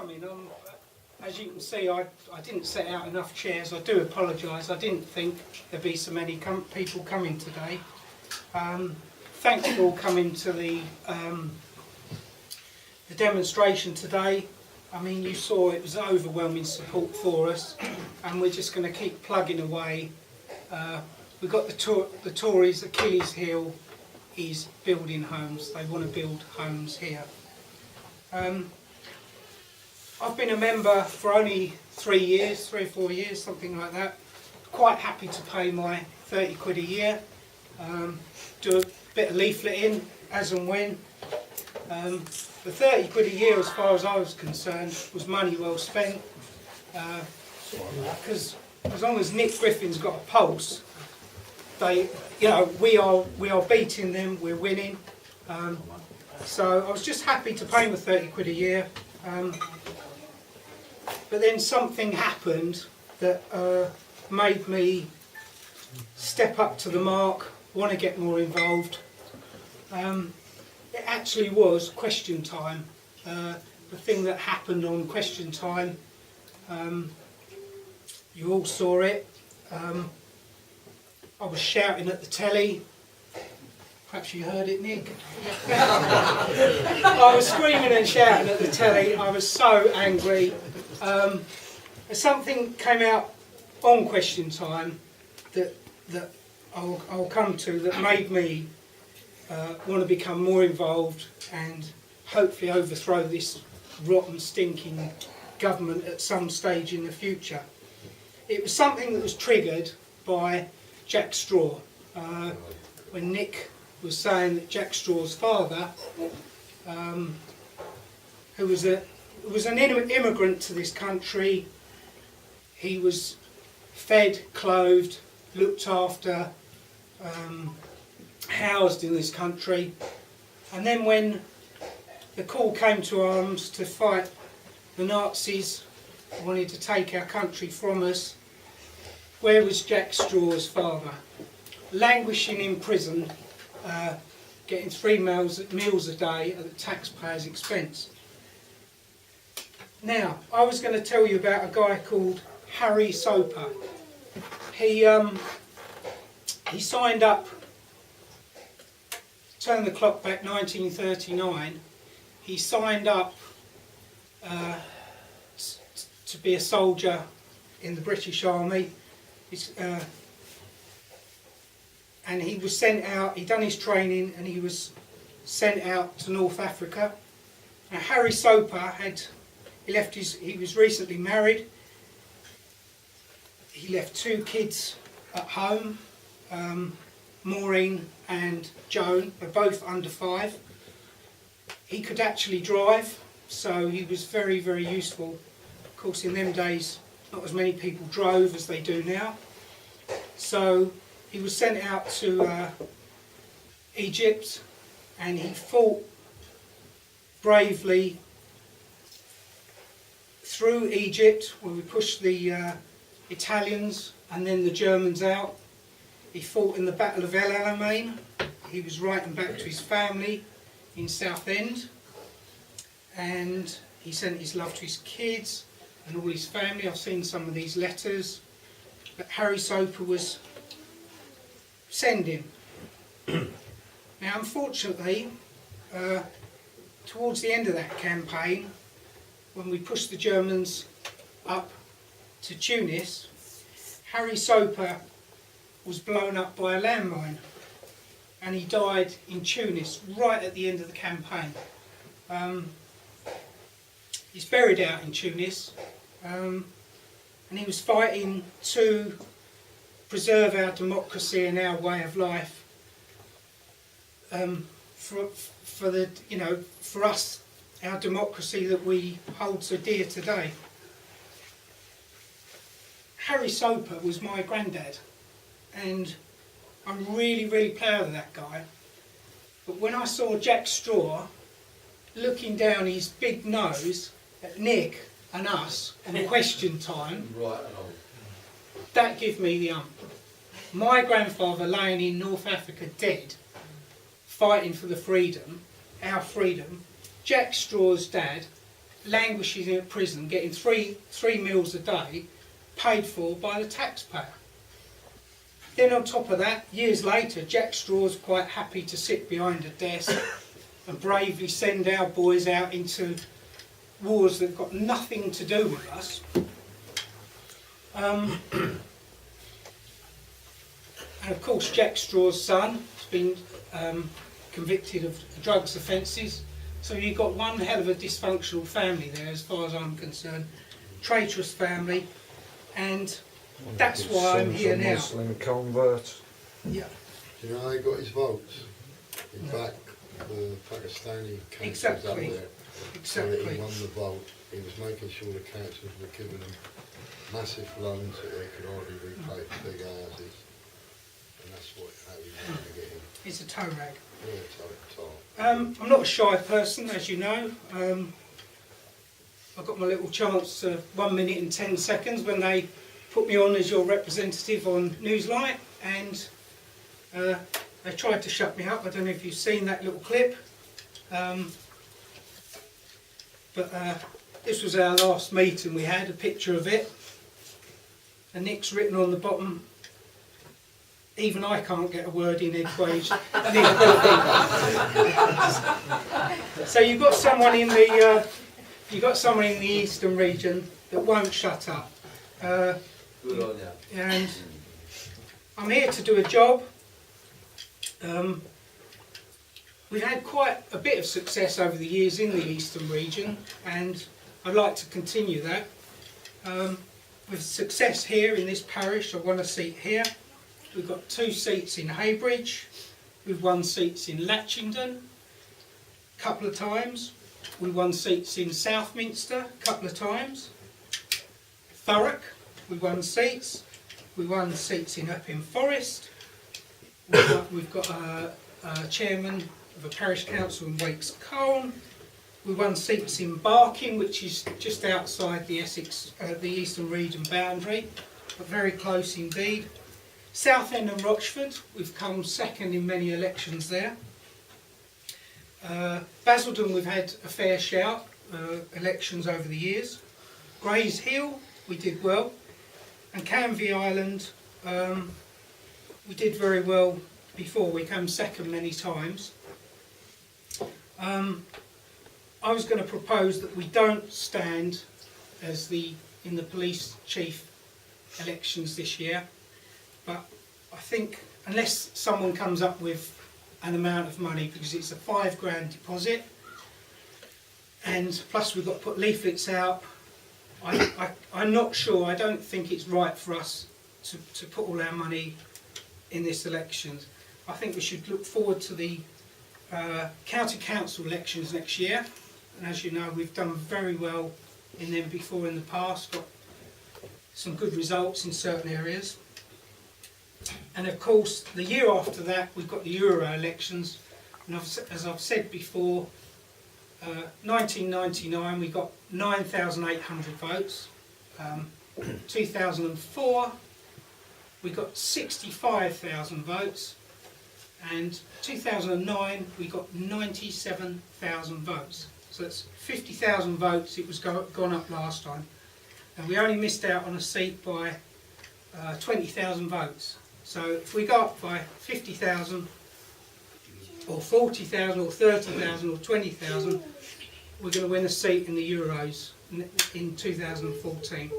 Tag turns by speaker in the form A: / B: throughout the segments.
A: coming. As you can see, I didn't set out enough chairs. I do apologise. I didn't think there'd be so many people coming today. Thanks for all coming to the demonstration today. I mean, you saw it was overwhelming support for us, and we're just going to keep plugging away. We've got the Tories' Achilles heel is building homes. They want to build homes here. I've been a member for only 3 or 4 years, something like that. Quite happy to pay my 30 quid a year, do a bit of leafleting as and when. The 30 quid a year, as far as I was concerned, was money well spent, because as long as Nick Griffin's got a pulse, we are beating them, we're winning. So I was just happy to pay my 30 quid a year. But then something happened that made me step up to the mark, want to get more involved. It actually was question time. The thing that happened on question time, you all saw it. I was shouting at the telly. Perhaps you heard it, Nick. I was screaming and shouting at the telly. I was so angry. Something came out on question time that I'll come to that made me want to become more involved and hopefully overthrow this rotten, stinking government at some stage in the future. It was something that was triggered by Jack Straw. When Nick was saying that Jack Straw's father, who was an immigrant to this country, he was fed, clothed, looked after, housed in this country, and then when the call came to arms to fight the Nazis who wanted to take our country from us, where was Jack Straw's father? Languishing in prison, getting 3 meals a day at the taxpayer's expense. Now, I was going to tell you about a guy called Harry Soper. He signed up, turn the clock back 1939, he signed up to be a soldier in the British Army. And he was sent out, he'd done his training and he was sent out to North Africa. Now Harry Soper he was recently married. He left 2 kids at home, Maureen and Joan. They're both under 5. He could actually drive, so he was very, very useful. Of course, in them days, not as many people drove as they do now. So he was sent out to Egypt, and he fought bravely through Egypt, where we pushed the Italians and then the Germans out. He fought in the Battle of El Alamein. He was writing back to his family in Southend, and he sent his love to his kids and all his family. I've seen some of these letters that Harry Soper was sending. Now, unfortunately, towards the end of that campaign, when we pushed the Germans up to Tunis, Harry Soper was blown up by a landmine, and he died in Tunis right at the end of the campaign. He's buried out in Tunis, and he was fighting to preserve our democracy and our way of life, for us, our democracy that we hold so dear today. Harry Soper was my granddad, and I'm really, really proud of that guy. But when I saw Jack Straw looking down his big nose at Nick and us on question time, that gave me the ump. My grandfather laying in North Africa dead, fighting for the freedom, our freedom. Jack Straw's dad languishing in a prison, getting three meals a day, paid for by the taxpayer. Then on top of that, years later, Jack Straw's quite happy to sit behind a desk and bravely send our boys out into wars that got nothing to do with us. And of course, Jack Straw's son has been convicted of drugs offences. So you've got one hell of a dysfunctional family there, as far as I'm concerned. Traitorous family, and that's why I'm here now.
B: Muslim convert.
A: Yeah.
C: Do you know how he got his votes? He backed the Pakistani councils up there. So that he won the vote. He was making sure the councils were giving them massive loans that they could hardly repay for big houses. And that's how he managed to get him.
A: It's a toe rag.
C: Yeah, toe.
A: I'm not a shy person, as you know. I got my little chance 1 minute and 10 seconds when they put me on as your representative on Newslight, and they tried to shut me up. I don't know if you've seen that little clip. But this was our last meeting we had, a picture of it. And Nick's written on the bottom, even I can't get a word in edgeways. So you've got someone in the Eastern Region that won't shut up. And I'm here to do a job. We've had quite a bit of success over the years in the Eastern Region, and I'd like to continue that. With success here in this parish, I've won a seat here. We've got 2 seats in Heybridge. We've won seats in Latchington a couple of times. We won seats in Southminster a couple of times. Thurrock, we won seats. We won seats in Epping Forest. We've got a chairman of a parish council in Wakes Colne. We won seats in Barking, which is just outside the the Eastern Region boundary, but very close indeed. Southend and Rochford, we've come second in many elections there. Basildon, we've had a fair shout, elections over the years. Grays Hill, we did well. And Canvey Island, we did very well before. We came second many times. I was going to propose that we don't stand as in the police chief elections this year, but I think unless someone comes up with an amount of money, because it's a £5,000 deposit, and plus we've got to put leaflets out, I'm not sure. I don't think it's right for us to put all our money in this election. I think we should look forward to the county council elections next year, and as you know, we've done very well in them before in the past, got some good results in certain areas. And of course, the year after that, we've got the Euro elections, and as I've said before, 1999 we got 9,800 votes. 2004 we got 65,000 votes, and 2009 we got 97,000 votes. So that's 50,000 votes. It was gone up last time, and we only missed out on a seat by 20,000 votes. So if we go up by 50,000 or 40,000 or 30,000 or 20,000, we're going to win a seat in the Euros in 2014.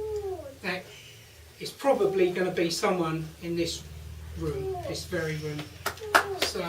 A: That is probably going to be someone in this room, this very room. So